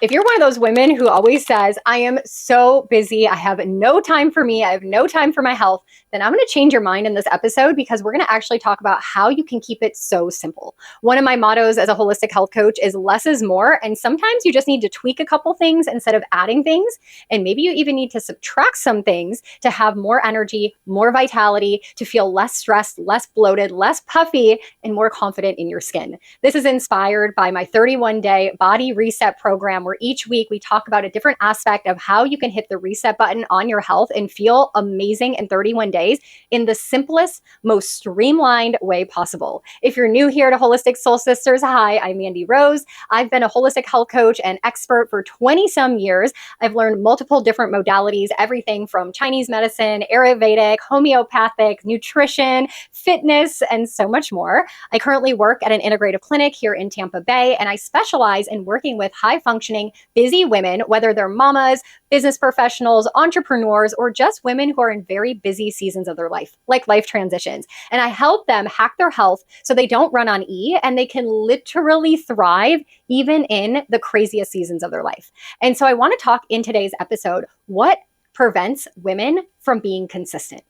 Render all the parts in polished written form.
If you're one of those women who always says, I am so busy, I have no time for me, I have no time for my health, then I'm going to change your mind in this episode because we're going to actually talk about how you can keep it so simple. One of my mottos as a holistic health coach is less is more. And sometimes you just need to tweak a couple things instead of adding things. And maybe you even need to subtract some things to have more energy, more vitality, to feel less stressed, less bloated, less puffy, and more confident in your skin. This is inspired by my 31-day body reset program, where each week we talk about a different aspect of how you can hit the reset button on your health and feel amazing in 31 days in the simplest, most streamlined way possible. If you're new here to Holistic Soul Sisters, hi, I'm Mandy Rose. I've been a holistic health coach and expert for 20 some years. I've learned multiple different modalities, everything from Chinese medicine, Ayurvedic, homeopathic, nutrition, fitness, and so much more. I currently work at an integrative clinic here in Tampa Bay, and I specialize in working with high-functioning, busy women, whether they're mamas, business professionals, entrepreneurs, or just women who are in very busy seasons of their life, like life transitions. And I help them hack their health so they don't run on E and they can literally thrive even in the craziest seasons of their life. And so I want to talk in today's episode, what prevents women from being consistent?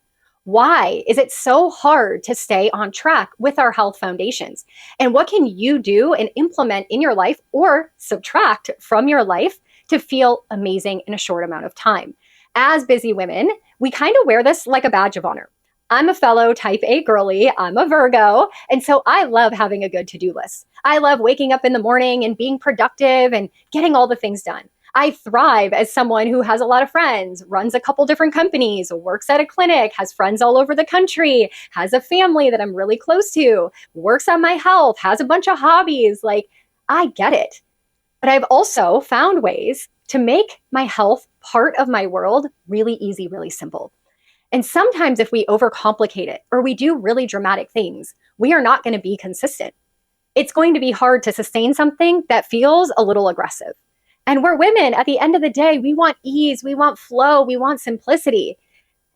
Why is it so hard to stay on track with our health foundations? And what can you do and implement in your life or subtract from your life to feel amazing in a short amount of time? As busy women, we kind of wear this like a badge of honor. I'm a fellow type A girly, I'm a Virgo, and so I love having a good to-do list. I love waking up in the morning and being productive and getting all the things done. I thrive as someone who has a lot of friends, runs a couple different companies, works at a clinic, has friends all over the country, has a family that I'm really close to, works on my health, has a bunch of hobbies. Like, I get it. But I've also found ways to make my health part of my world really easy, really simple. And sometimes if we overcomplicate it or we do really dramatic things, we are not going to be consistent. It's going to be hard to sustain something that feels a little aggressive. And we're women. At the end of the day, we want ease, we want flow, we want simplicity.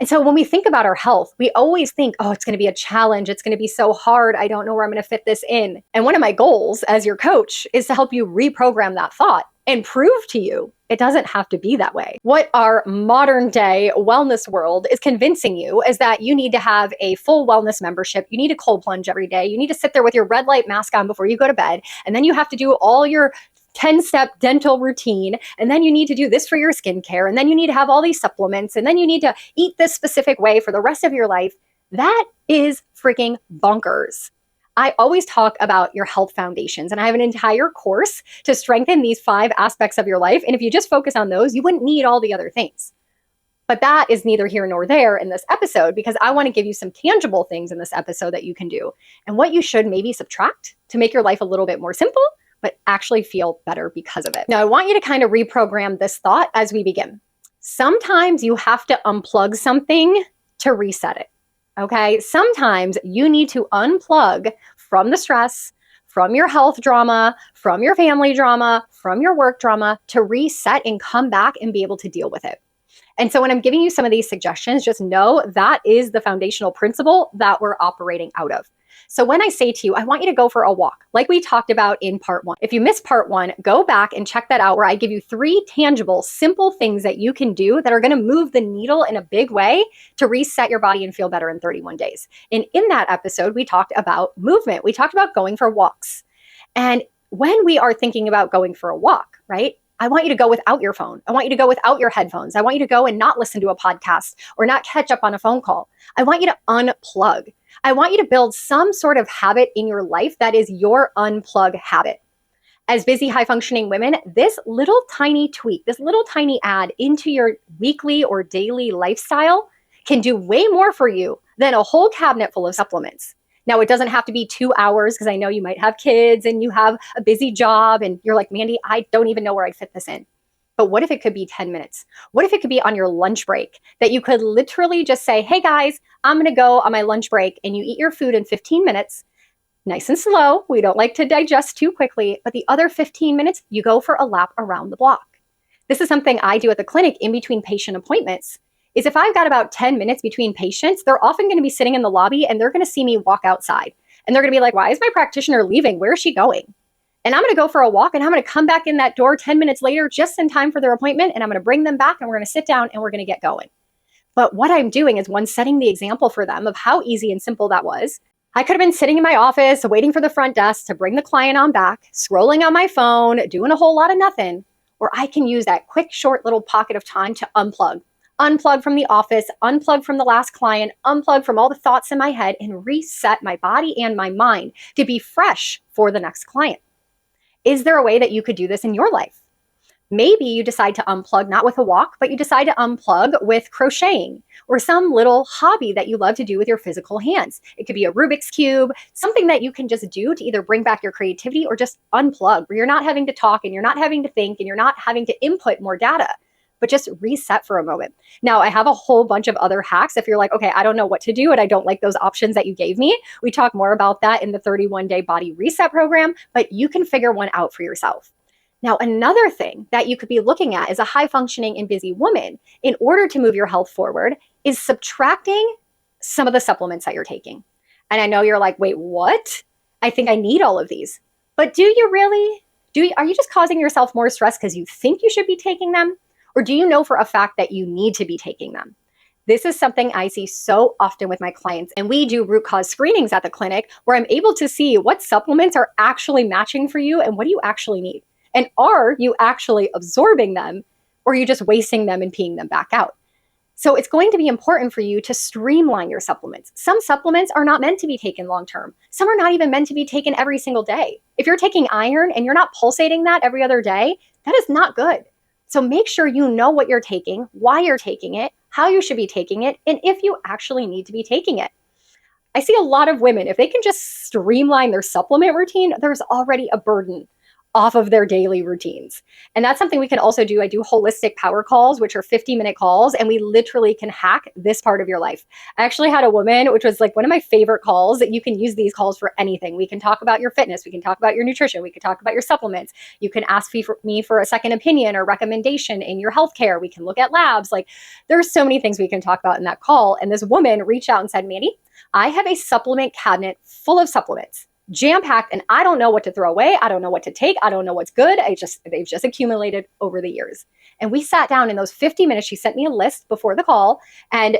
And so when we think about our health, we always think, oh, it's going to be a challenge. It's going to be so hard. I don't know where I'm going to fit this in. And one of my goals as your coach is to help you reprogram that thought and prove to you it doesn't have to be that way. What our modern day wellness world is convincing you is that you need to have a full wellness membership. You need a cold plunge every day. You need to sit there with your red light mask on before you go to bed. And then you have to do all your 10-step dental routine, and then you need to do this for your skincare, and then you need to have all these supplements, and then you need to eat this specific way for the rest of your life. That is freaking bonkers. I always talk about your health foundations, and I have an entire course to strengthen these 5 aspects of your life. And if you just focus on those, you wouldn't need all the other things. But that is neither here nor there in this episode, because I want to give you some tangible things in this episode that you can do and what you should maybe subtract to make your life a little bit more simple, but actually feel better because of it. Now, I want you to kind of reprogram this thought as we begin. Sometimes you have to unplug something to reset it, okay? Sometimes you need to unplug from the stress, from your health drama, from your family drama, from your work drama to reset and come back and be able to deal with it. And so when I'm giving you some of these suggestions, just know that is the foundational principle that we're operating out of. So when I say to you, I want you to go for a walk, like we talked about in part 1. If you missed part 1, go back and check that out, where I give you 3 tangible, simple things that you can do that are going to move the needle in a big way to reset your body and feel better in 31 days. And in that episode, we talked about movement. We talked about going for walks. And when we are thinking about going for a walk, right? I want you to go without your phone. I want you to go without your headphones. I want you to go and not listen to a podcast or not catch up on a phone call. I want you to unplug. I want you to build some sort of habit in your life that is your unplug habit. As busy, high-functioning women, this little tiny tweak, this little tiny add into your weekly or daily lifestyle can do way more for you than a whole cabinet full of supplements. Now, it doesn't have to be 2 hours, because I know you might have kids and you have a busy job and you're like, Mandy, I don't even know where I'd fit this in. But what if it could be 10 minutes? What if it could be on your lunch break, that you could literally just say, hey guys, I'm going to go on my lunch break, and you eat your food in 15 minutes, nice and slow. We don't like to digest too quickly, but the other 15 minutes, you go for a lap around the block. This is something I do at the clinic in between patient appointments. Is if I've got about 10 minutes between patients, they're often going to be sitting in the lobby and they're going to see me walk outside. And they're going to be like, why is my practitioner leaving? Where is she going? And I'm going to go for a walk and I'm going to come back in that door 10 minutes later, just in time for their appointment. And I'm going to bring them back and we're going to sit down and we're going to get going. But what I'm doing is one, setting the example for them of how easy and simple that was. I could have been sitting in my office waiting for the front desk to bring the client on back, scrolling on my phone, doing a whole lot of nothing. Or I can use that quick, short little pocket of time to unplug. Unplug from the office, unplug from the last client, unplug from all the thoughts in my head, and reset my body and my mind to be fresh for the next client. Is there a way that you could do this in your life? Maybe you decide to unplug, not with a walk, but you decide to unplug with crocheting or some little hobby that you love to do with your physical hands. It could be a Rubik's Cube, something that you can just do to either bring back your creativity or just unplug, where you're not having to talk and you're not having to think and you're not having to input more data, but just reset for a moment. Now, I have a whole bunch of other hacks. If you're like, okay, I don't know what to do and I don't like those options that you gave me, we talk more about that in the 31-day body reset program, but you can figure one out for yourself. Now, another thing that you could be looking at as a high functioning and busy woman in order to move your health forward is subtracting some of the supplements that you're taking. And I know you're like, wait, what? I think I need all of these. But do you really? Are you just causing yourself more stress because you think you should be taking them? Or do you know for a fact that you need to be taking them? This is something I see so often with my clients. And we do root cause screenings at the clinic where I'm able to see what supplements are actually matching for you and what do you actually need. And are you actually absorbing them or are you just wasting them and peeing them back out? So it's going to be important for you to streamline your supplements. Some supplements are not meant to be taken long-term. Some are not even meant to be taken every single day. If you're taking iron and you're not pulsating that every other day, that is not good. So make sure you know what you're taking, why you're taking it, how you should be taking it, and if you actually need to be taking it. I see a lot of women, if they can just streamline their supplement routine, there's already a burden off of their daily routines. And that's something we can also do. I do holistic power calls, which are 50-minute calls, and we literally can hack this part of your life. I actually had a woman, which was like one of my favorite calls, that you can use these calls for anything. We can talk about your fitness. We can talk about your nutrition. We can talk about your supplements. You can ask me for a second opinion or recommendation in your healthcare. We can look at labs. Like there's so many things we can talk about in that call. And this woman reached out and said, Mandy, I have a supplement cabinet full of supplements, jam-packed, and I don't know what to throw away. I don't know what to take. I don't know what's good. They've just accumulated over the years. And we sat down in those 50 minutes. She sent me a list before the call and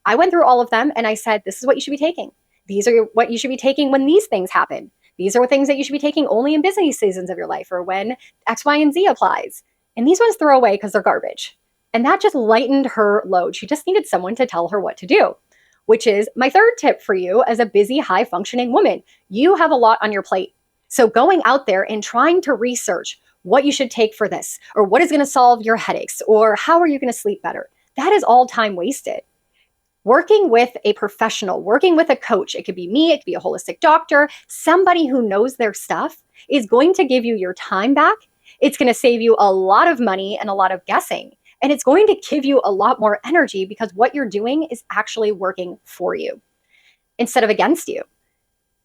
I went through all of them and I said, this is what you should be taking. These are what you should be taking when these things happen. These are things that you should be taking only in busy seasons of your life or when X, Y, and Z applies. And these ones throw away because they're garbage. And that just lightened her load. She just needed someone to tell her what to do, which is my third tip for you as a busy, high-functioning woman. You have a lot on your plate. So going out there and trying to research what you should take for this, or what is going to solve your headaches, or how are you going to sleep better, that is all time wasted. Working with a professional, working with a coach, it could be me, it could be a holistic doctor, somebody who knows their stuff is going to give you your time back. It's going to save you a lot of money and a lot of guessing. And it's going to give you a lot more energy because what you're doing is actually working for you instead of against you.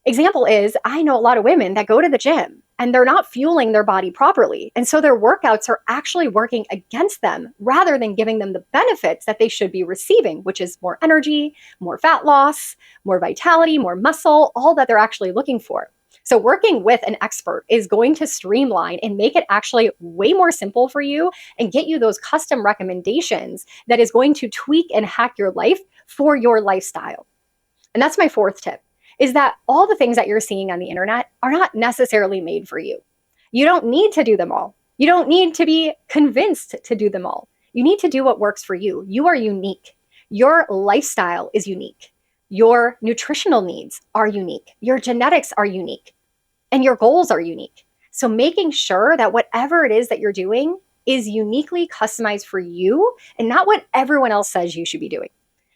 Example is, I know a lot of women that go to the gym and they're not fueling their body properly. And so their workouts are actually working against them rather than giving them the benefits that they should be receiving, which is more energy, more fat loss, more vitality, more muscle, all that they're actually looking for. So working with an expert is going to streamline and make it actually way more simple for you and get you those custom recommendations that is going to tweak and hack your life for your lifestyle. And that's my fourth tip, is that all the things that you're seeing on the internet are not necessarily made for you. You don't need to do them all. You don't need to be convinced to do them all. You need to do what works for you. You are unique. Your lifestyle is unique. Your nutritional needs are unique. Your genetics are unique. And your goals are unique. So making sure that whatever it is that you're doing is uniquely customized for you and not what everyone else says you should be doing.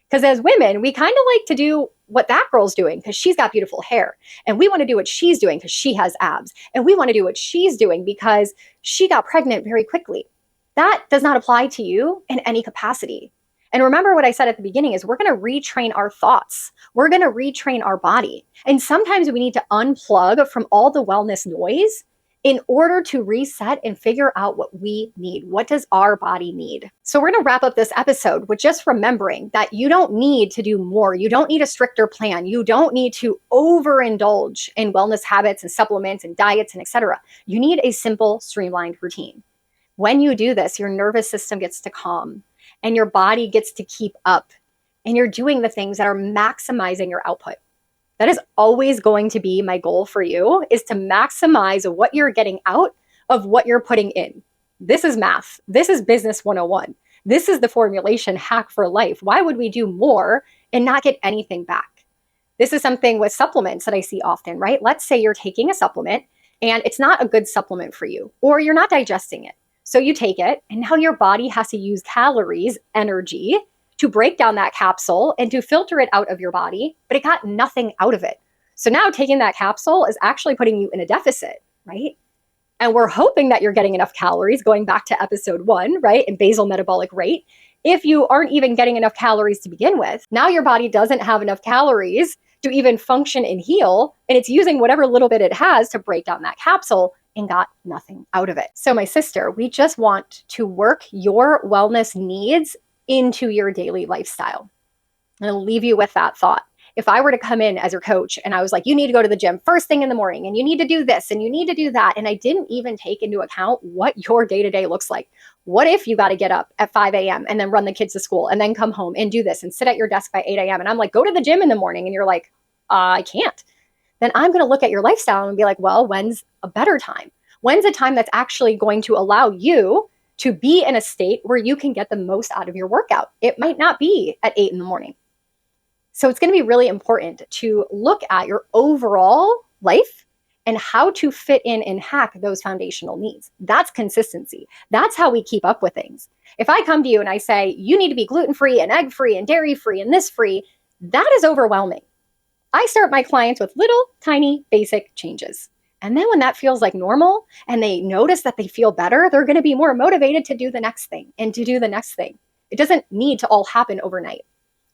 Because as women, we kind of like to do what that girl's doing because she's got beautiful hair. And we want to do what she's doing because she has abs. And we want to do what she's doing because she got pregnant very quickly. That does not apply to you in any capacity. And remember what I said at the beginning is we're going to retrain our thoughts. We're going to retrain our body. And sometimes we need to unplug from all the wellness noise in order to reset and figure out what we need. What does our body need? So we're going to wrap up this episode with just remembering that you don't need to do more. You don't need a stricter plan. You don't need to overindulge in wellness habits and supplements and diets and etc. You need a simple, streamlined routine. When you do this, your nervous system gets to calm and your body gets to keep up, and you're doing the things that are maximizing your output. That is always going to be my goal for you, is to maximize what you're getting out of what you're putting in. This is math. This is business 101. This is the formulation hack for life. Why would we do more and not get anything back? This is something with supplements that I see often, right? Let's say you're taking a supplement and it's not a good supplement for you, or you're not digesting it. So you take it and now your body has to use calories, energy, to break down that capsule and to filter it out of your body, but it got nothing out of it. So now taking that capsule is actually putting you in a deficit, right? And we're hoping that you're getting enough calories, going back to episode 1, right? And basal metabolic rate. If you aren't even getting enough calories to begin with, now your body doesn't have enough calories to even function and heal, and it's using whatever little bit it has to break down that capsule and got nothing out of it. So my sister, we just want to work your wellness needs into your daily lifestyle. And I'll leave you with that thought. If I were to come in as your coach and I was like, you need to go to the gym first thing in the morning and you need to do this and you need to do that, and I didn't even take into account what your day-to-day looks like. What if you got to get up at 5 a.m. and then run the kids to school and then come home and do this and sit at your desk by 8 a.m. And I'm like, go to the gym in the morning. And you're like, I can't. Then I'm going to look at your lifestyle and be like, well, when's a better time? When's a time that's actually going to allow you to be in a state where you can get the most out of your workout? It might not be at 8 in the morning. So it's going to be really important to look at your overall life and how to fit in and hack those foundational needs. That's consistency. That's how we keep up with things. If I come to you and I say, you need to be gluten-free and egg-free and dairy-free and this free, that is overwhelming. I start my clients with little, tiny, basic changes. And then when that feels like normal and they notice that they feel better, they're going to be more motivated to do the next thing and to do the next thing. It doesn't need to all happen overnight,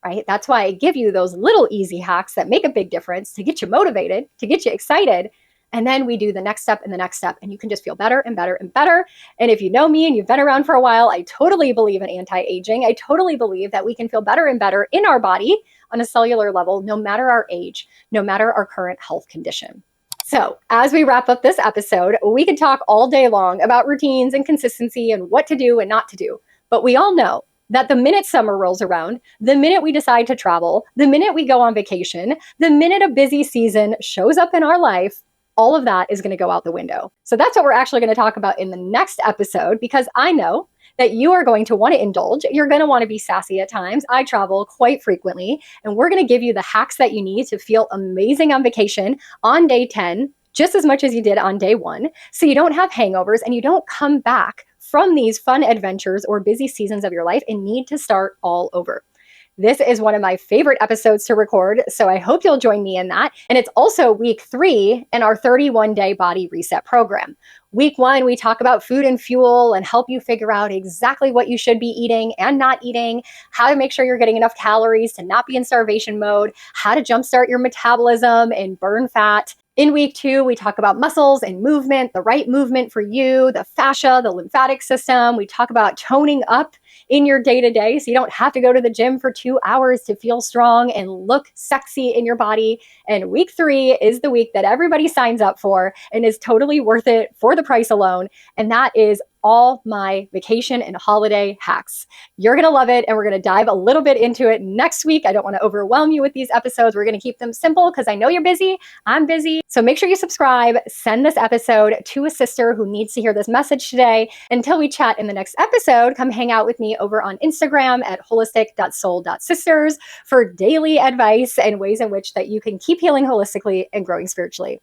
right? That's why I give you those little easy hacks that make a big difference to get you motivated, to get you excited. And then we do the next step and the next step, and you can just feel better and better and better. And if you know me and you've been around for a while, I totally believe in anti-aging. I totally believe that we can feel better and better in our body on a cellular level, no matter our age, no matter our current health condition. So as we wrap up this episode, we could talk all day long about routines and consistency and what to do and not to do. But we all know that the minute summer rolls around, the minute we decide to travel, the minute we go on vacation, the minute a busy season shows up in our life, all of that is going to go out the window. So that's what we're actually going to talk about in the next episode, because I know that you are going to want to indulge. You're going to want to be sassy at times. I travel quite frequently, and we're going to give you the hacks that you need to feel amazing on vacation on day 10, just as much as you did on day 1, so you don't have hangovers and you don't come back from these fun adventures or busy seasons of your life and need to start all over. This is one of my favorite episodes to record, so I hope you'll join me in that. And it's also week 3 in our 31-day body reset program. Week 1, we talk about food and fuel and help you figure out exactly what you should be eating and not eating, how to make sure you're getting enough calories to not be in starvation mode, how to jumpstart your metabolism and burn fat. In week 2, we talk about muscles and movement, the right movement for you, the fascia, the lymphatic system. We talk about toning up in your day-to-day so you don't have to go to the gym for 2 hours to feel strong and look sexy in your body. And week 3 is the week that everybody signs up for and is totally worth it for the price alone. And that is all my vacation and holiday hacks. You're going to love it, and we're going to dive a little bit into it next week. I don't want to overwhelm you with these episodes. We're going to keep them simple because I know you're busy. I'm busy. So make sure you subscribe. Send this episode to a sister who needs to hear this message today. Until we chat in the next episode, come hang out with me over on Instagram at holistic.soul.sisters for daily advice and ways in which that you can keep healing holistically and growing spiritually.